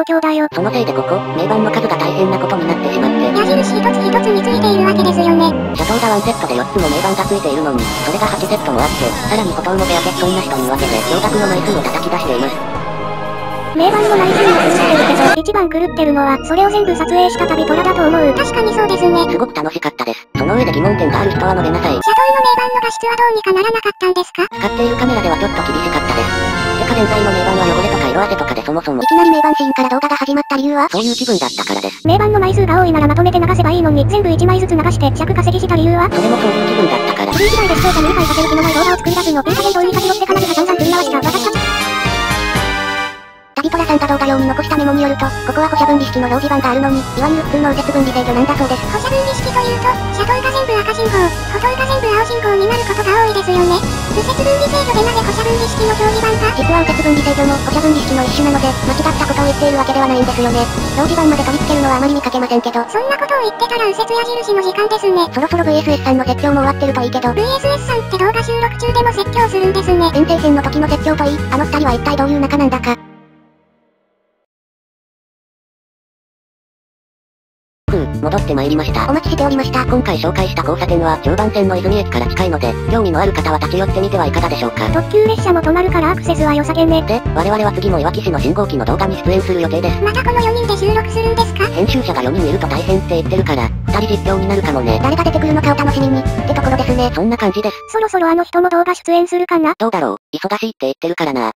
状況だよ。そのせいでここ、名盤の数が大変なことになってしまって。矢印一つ一つについているわけですよね。シャトーが1セットで4つも名盤がついているのに、それが8セットもあって、さらにほとんどベア欠損なしというわけで、驚愕の枚数を叩き出しています。名盤の枚数も狂ってるけど、一番狂ってるのは、それを全部撮影した旅トラだと思う。確かにそうですね。すごく楽しかったです。その上で疑問点がある人は述べなさい。シャトーの名盤の画質はどうにかならなかったんですか？使っているカメラではちょっと厳しかったです。てか現在の名盤は汚れとか色あせとかでそもそも。いきなり名盤シーンから動画が始まった理由は？そういう気分だったからです。名盤の枚数が多いならまとめて流せばいいのに、全部1枚ずつ流して尺稼ぎした理由は？それもそういう気分だったから。フリー時代で視聴者に理解させる気のない動画を作り出すの。いい加減同意先取って彼女が散々振り回した。私たち。旅トラさんが動画用に残したメモによると、ここは歩射分離式の表示板があるのに、いわゆる普通の右折分離制御なんだそうです。歩射分離式というと、車道が全部赤信号、歩道が全部青信号になることが多いですよね。右折分離制御でなぜ歩射分離式の表示板が？実は右折分離制御も歩射分離式の一種なので、間違ったことを言っているわけではないんですよね。表示板まで取り付けるのはあまり見かけませんけど。そんなことを言ってたら右折矢印の時間ですね。そろそろ VSS さんの説教も終わってるといいけど。VSS さんって動画収録中でも説教するんですね。遠征戦の時の説教といい、あの二人は一体どういう仲なんだか。戻ってまいりました。お待ちしておりました。今回紹介した交差点は常磐線の泉駅から近いので、興味のある方は立ち寄ってみてはいかがでしょうか。特急列車も止まるからアクセスは良さげね。で、我々は次のいわき市の信号機の動画に出演する予定です。またこの4人で収録するんですか？編集者が4人いると大変って言ってるから、2人実況になるかもね。誰が出てくるのかお楽しみに、ってところですね。そんな感じです。そろそろあの人も動画出演するかな？どうだろう、忙しいって言ってるからな。